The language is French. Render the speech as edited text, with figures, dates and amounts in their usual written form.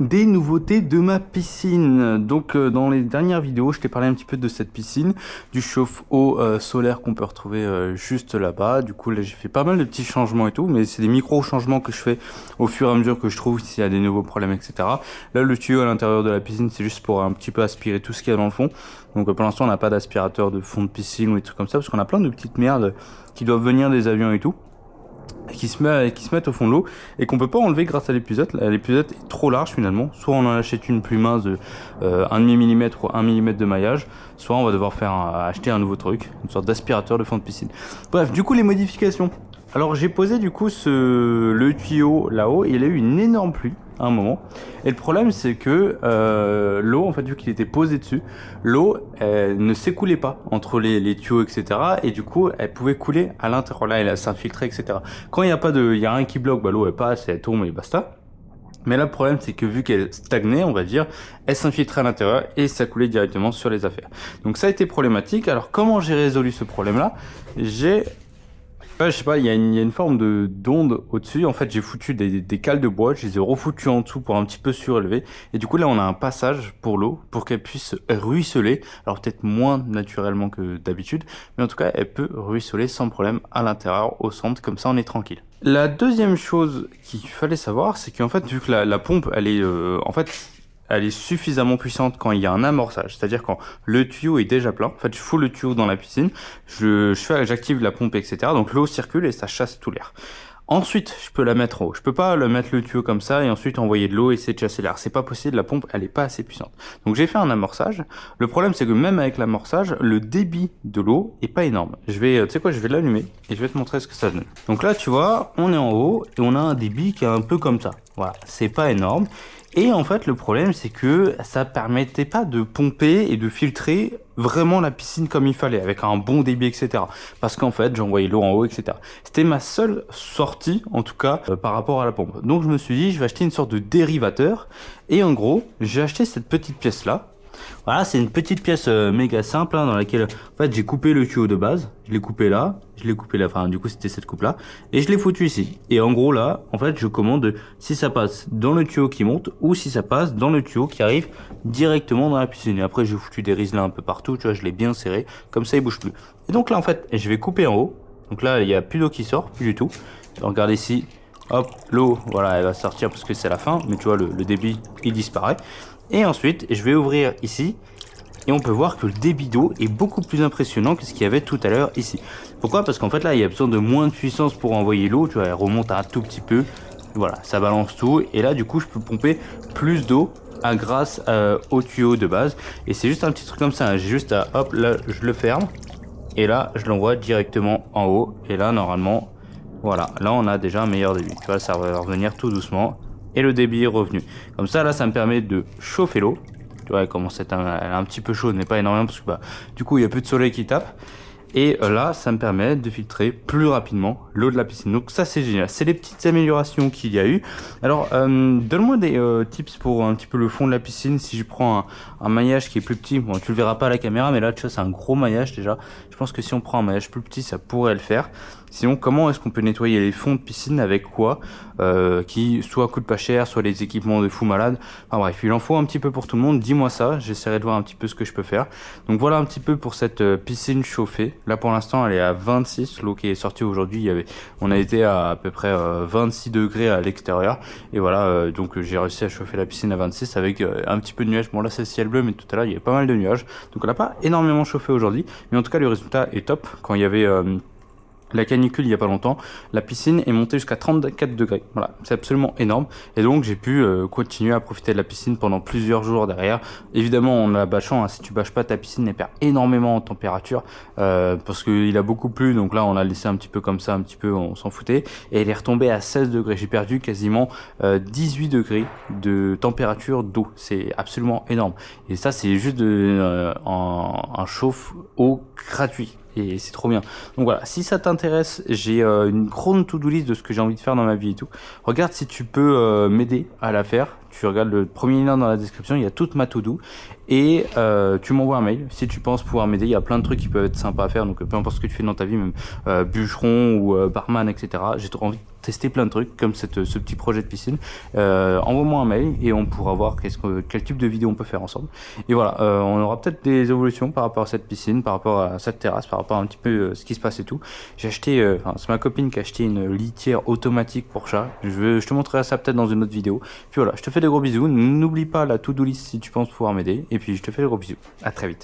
Des nouveautés de ma piscine. Donc dans les dernières vidéos, je t'ai parlé un petit peu de cette piscine, du chauffe-eau solaire qu'on peut retrouver juste là-bas. Du coup là j'ai fait pas mal de petits changements et tout, mais c'est des micro-changements que je fais au fur et à mesure que je trouve s'il y a des nouveaux problèmes, etc. Là le tuyau à l'intérieur de la piscine, c'est juste pour un petit peu aspirer tout ce qu'il y a dans le fond. Donc pour l'instant on n'a pas d'aspirateur de fond de piscine ou des trucs comme ça, parce qu'on a plein de petites merdes qui doivent venir des avions et tout, qui se mettent au fond de l'eau et qu'on peut pas enlever grâce à l'épuisette. L'épuisette est trop large finalement. Soit on en achète une plus mince de 1,5 mm ou 1 mm de maillage, soit on va devoir acheter un nouveau truc, une sorte d'aspirateur de fond de piscine. Bref, du coup les modifications. Alors j'ai posé du coup le tuyau là-haut et il a eu une énorme pluie à un moment. Et le problème c'est que l'eau, en fait, vu qu'il était posé dessus, l'eau ne s'écoulait pas entre les tuyaux, etc. Et du coup elle pouvait couler à l'intérieur. Là elle s'infiltrait, etc. Quand il y a rien qui bloque, bah, l'eau elle passe, elle tombe et basta. Mais là, le problème, c'est que vu qu'elle stagnait, on va dire, elle s'infiltrait à l'intérieur et ça coulait directement sur les affaires. Donc ça a été problématique. Alors comment j'ai résolu ce problème-là? Je sais pas, il y a une forme d'onde au-dessus. En fait, j'ai foutu des cales de bois, je les ai refoutues en dessous pour un petit peu surélever. Et du coup, là, on a un passage pour l'eau, pour qu'elle puisse ruisseler. Alors peut-être moins naturellement que d'habitude, mais en tout cas, elle peut ruisseler sans problème à l'intérieur, au centre, comme ça, on est tranquille. La deuxième chose qu'il fallait savoir, c'est qu'en fait, vu que la pompe, elle est suffisamment puissante quand il y a un amorçage, c'est-à-dire quand le tuyau est déjà plein. En fait, je fous le tuyau dans la piscine, j'active la pompe, etc. Donc l'eau circule et ça chasse tout l'air. Ensuite, je peux la mettre en haut. Je peux pas mettre le tuyau comme ça et ensuite envoyer de l'eau et essayer de chasser l'air. C'est pas possible, la pompe, elle est pas assez puissante. Donc j'ai fait un amorçage. Le problème, c'est que même avec l'amorçage, le débit de l'eau est pas énorme. Tu sais quoi, je vais l'allumer et je vais te montrer ce que ça donne. Donc là, tu vois, on est en haut et on a un débit qui est un peu comme ça. Voilà, c'est pas énorme. Et en fait, le problème, c'est que ça permettait pas de pomper et de filtrer vraiment la piscine comme il fallait, avec un bon débit, etc. Parce qu'en fait, j'envoyais l'eau en haut, etc. C'était ma seule sortie, en tout cas, par rapport à la pompe. Donc je me suis dit, je vais acheter une sorte de dérivateur. Et en gros, j'ai acheté cette petite pièce-là. Voilà, c'est une petite pièce méga simple, hein, dans laquelle en fait j'ai coupé le tuyau de base, je l'ai coupé là, je l'ai coupé là, enfin du coup c'était cette coupe là, et je l'ai foutu ici. Et en gros là, en fait je commande si ça passe dans le tuyau qui monte ou si ça passe dans le tuyau qui arrive directement dans la piscine. Et après j'ai foutu des riselets un peu partout, tu vois, je l'ai bien serré, comme ça il bouge plus. Et donc là en fait je vais couper en haut, donc là il y a plus d'eau qui sort, plus du tout. Regarde ici, hop, l'eau, voilà, elle va sortir parce que c'est la fin, mais tu vois le débit il disparaît. Et ensuite, je vais ouvrir ici et on peut voir que le débit d'eau est beaucoup plus impressionnant que ce qu'il y avait tout à l'heure ici. Pourquoi? Parce qu'en fait là, il y a besoin de moins de puissance pour envoyer l'eau, tu vois, elle remonte un tout petit peu. Voilà, ça balance tout et là du coup, je peux pomper plus d'eau grâce au tuyau de base. Et c'est juste un petit truc comme ça, hein. J'ai juste à, hop, là, je le ferme et là, je l'envoie directement en haut. Et là, normalement, voilà, là on a déjà un meilleur débit. Tu vois, ça va revenir tout doucement. Et le débit est revenu. Comme ça, là, ça me permet de chauffer l'eau. Tu vois, elle commence à être elle est un petit peu chaude, mais pas énormément, parce que bah, du coup, il n'y a plus de soleil qui tape. Et là, ça me permet de filtrer plus rapidement l'eau de la piscine. Donc ça, c'est génial. C'est les petites améliorations qu'il y a eu. Alors, donne-moi des tips pour un petit peu le fond de la piscine. Si je prends un maillage qui est plus petit, bon, tu le verras pas à la caméra, mais là, tu vois, c'est un gros maillage déjà. Je pense que si on prend un maillage plus petit, ça pourrait le faire. Sinon, comment est-ce qu'on peut nettoyer les fonds de piscine avec quoi qui soit coûte pas cher, soit les équipements de fou malade. Enfin bref, il en faut un petit peu pour tout le monde. Dis-moi ça, j'essaierai de voir un petit peu ce que je peux faire. Donc voilà un petit peu pour cette piscine chauffée. Là pour l'instant, elle est à 26. L'eau qui est sortie aujourd'hui, on a été à peu près 26 degrés à l'extérieur. Et voilà, donc j'ai réussi à chauffer la piscine à 26 avec un petit peu de nuages. Bon là c'est le ciel bleu, mais tout à l'heure il y avait pas mal de nuages. Donc on n'a pas énormément chauffé aujourd'hui, mais en tout cas le résultat est top. Quand il y avait la canicule il y a pas longtemps, la piscine est montée jusqu'à 34 degrés. Voilà, c'est absolument énorme. Et donc j'ai pu continuer à profiter de la piscine pendant plusieurs jours derrière. Évidemment, on a bâchant, hein, si tu bâches pas ta piscine, elle perd énormément en température parce qu'il a beaucoup plu. Donc là, on l'a laissé un petit peu comme ça, un petit peu, on s'en foutait. Et elle est retombée à 16 degrés. J'ai perdu quasiment 18 degrés de température d'eau. C'est absolument énorme. Et ça, c'est juste un chauffe-eau gratuit. Et c'est trop bien. Donc voilà, si ça t'intéresse, j'ai une grande to-do list de ce que j'ai envie de faire dans ma vie et tout. Regarde si tu peux m'aider à la faire. tu regardes le premier lien dans la description, il y a toute ma to-do. Et tu m'envoies un mail si tu penses pouvoir m'aider. Il y a plein de trucs qui peuvent être sympas à faire, donc peu importe ce que tu fais dans ta vie, même bûcheron ou barman, etc. J'ai trop envie de tester plein de trucs comme ce petit projet de piscine. Envoie-moi un mail et on pourra voir quel type de vidéo on peut faire ensemble. Et voilà, on aura peut-être des évolutions par rapport à cette piscine, par rapport à cette terrasse, par rapport à un petit peu ce qui se passe et tout. J'ai acheté, c'est ma copine qui a acheté une litière automatique pour chat. Je te montrerai ça peut-être dans une autre vidéo. Puis voilà, je te fais des gros bisous. N'oublie pas la to-do list si tu penses pouvoir m'aider. Et puis je te fais des gros bisous. À très vite.